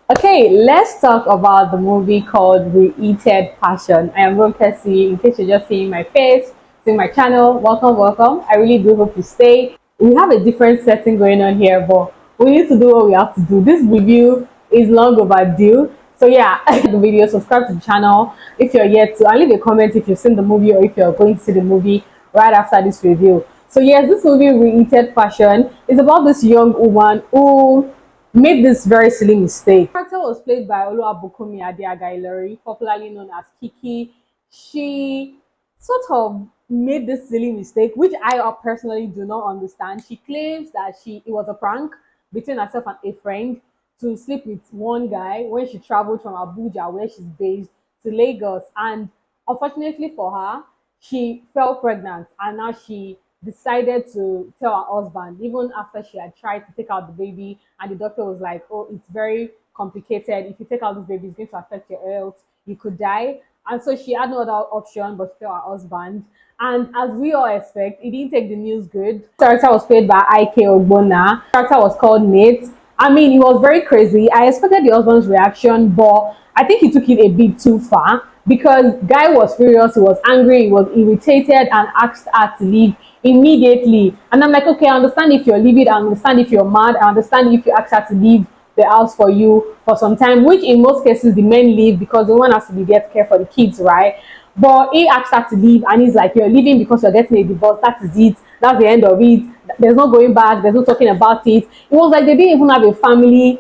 Okay, let's talk about the movie called REHEATED Passion. I am Ronke Suyi. In case you're just seeing my face, seeing my channel, welcome, welcome. I really do hope you stay. We have a different setting going on here, but we need to do what we have to do. This review is long overdue. So yeah, the video, subscribe to the channel if you're yet to, and leave a comment if you've seen the movie or if you're going to see the movie right after this review. So yes, this movie REHEATED Passion is about this young woman who made this very silly mistake. The character was played by Olorunsuyi Deborah popularly known as Kiekie. She sort of made this silly mistake, which I personally do not understand. She claims that it was a prank between herself and a friend to sleep with one guy when she traveled from Abuja, where she's based, to Lagos. And unfortunately for her, she fell pregnant and now she decided to tell her husband even after she had tried to take out the baby, and the doctor was like, oh, it's very complicated. If you take out this baby, it's going to affect your health, you could die. And so she had no other option but to tell her husband. And as we all expect, he didn't take the news good. The character was played by Ikogbonna. The character was called Nate. I mean, it was very crazy. I expected the husband's reaction, but I think he took it a bit too far because guy was furious, he was angry, he was irritated, and asked her to leave immediately. And I'm like, okay, I understand if you're leaving, I understand if you're mad, I understand if you ask her to leave the house for you for some time, which in most cases the men leave because the one has to be get care for the kids, right? But he asked her to leave, and he's like, you're leaving because you're getting a divorce. That is it. That's the end of it. There's no going back. There's no talking about it. It was like they didn't even have a family.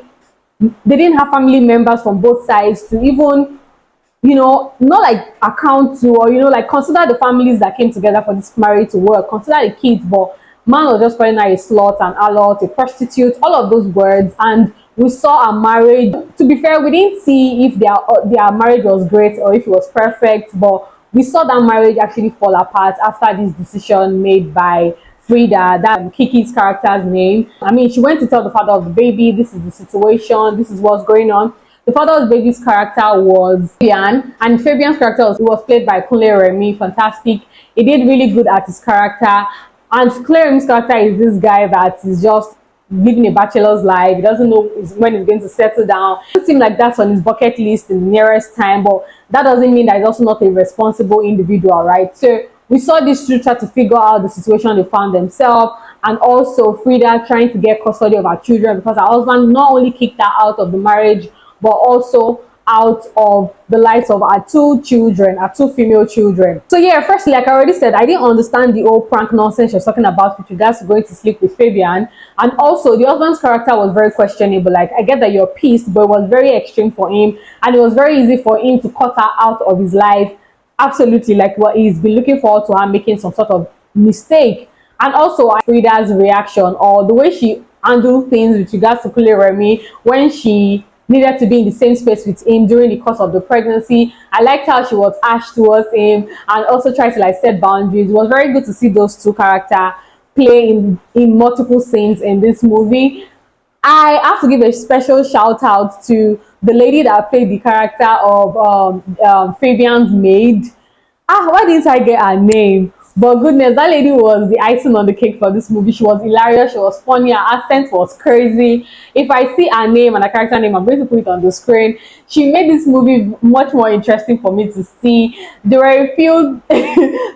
They didn't have family members from both sides to even, not like account to, or like consider the families that came together for this marriage to work, consider the kids. But man was just calling her a slut, an harlot, a prostitute, all of those words. And we saw a marriage. To be fair, we didn't see if their marriage was great or if it was perfect, but we saw that marriage actually fall apart after this decision made by Frida, that Kiki's character's name. I mean, she went to tell the father of the baby, this is the situation, this is what's going on. The father of the baby's character was Fabian, and Fabian's character was played by Kunleremi. Fantastic. He did really good at his character. And Kunleremi's character is this guy that is just living a bachelor's life. He doesn't know when he's going to settle down. It doesn't seem like that's on his bucket list in the nearest time, but that doesn't mean that he's also not a responsible individual, right? So we saw these two try to figure out the situation they found themselves, and also Frida trying to get custody of her children because her husband not only kicked her out of the marriage, but also out of the lives of our two children, our two female children. So yeah, firstly, like I already said, I didn't understand the old prank nonsense she was talking about with regards to going to sleep with Fabian. And also the husband's character was very questionable. Like, I get that you're pissed, but it was very extreme for him, and it was very easy for him to cut her out of his life. Absolutely, like what he's been looking forward to her making some sort of mistake. And also Frida's reaction, or the way she handled things with regards to Remi when she needed to be in the same space with him during the course of the pregnancy. I liked how she was harsh towards him and also tried to like set boundaries. It was very good to see those two characters play in multiple scenes in this movie. I have to give a special shout out to the lady that played the character of Fabian's maid. Why didn't I get her name? But goodness, that lady was the icing on the cake for this movie. She was hilarious, she was funny, her accent was crazy. If I see her name and her character name, I'm going to put it on the screen. She made this movie much more interesting for me to see. There were a few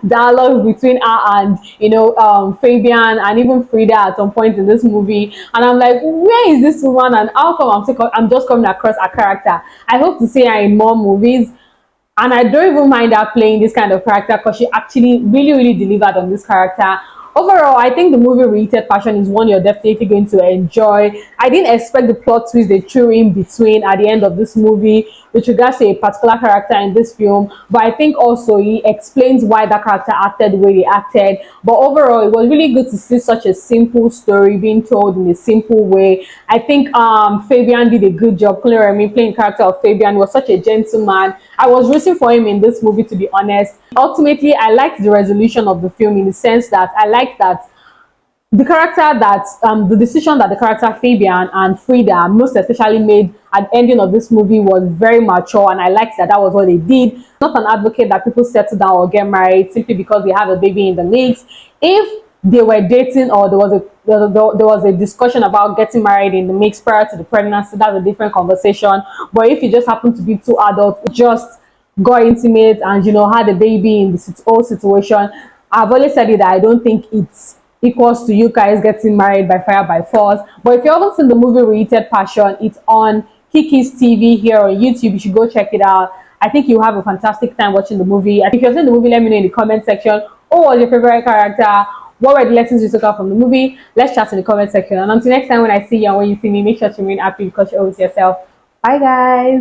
dialogues between her and Fabian and even Frida at some point in this movie. And I'm like, where is this woman and how come I'm just coming across her character? I hope to see her in more movies. And I don't even mind her playing this kind of character because she actually really delivered on this character. Overall, I think the movie REHEATED Passion is one you're definitely going to enjoy. I didn't expect the plot twist they threw in between at the end of this movie with regards to a particular character in this film, but I think also he explains why that character acted the way he acted. But overall, it was really good to see such a simple story being told in a simple way. I think Fabian did a good job. Kunleremi playing the character of Fabian was such a gentleman. I was rooting for him in this movie, to be honest. Ultimately, I liked the resolution of the film in the sense that I liked that the decision that the character Fabian and Frida most especially made at the ending of this movie was very mature, and I liked that was what they did. Not an advocate that people settle down or get married simply because they have a baby in the mix. If they were dating, or there was a discussion about getting married in the mix prior to the pregnancy, that's a different conversation. But if you just happen to be two adults just got intimate and had a baby in the whole situation, I've always said it that I don't think it's equals to you guys getting married by fire by force. But if you haven't seen the movie Reheated Passion, it's on Kiki's TV here on YouTube. You should go check it out. I think you'll have a fantastic time watching the movie. If you've seen the movie, let me know in the comment section. Who was your favorite character? What were the lessons you took out from the movie? Let's chat in the comment section. And until next time, when I see you and when you see me, make sure to remain happy because you're always yourself. Bye, guys.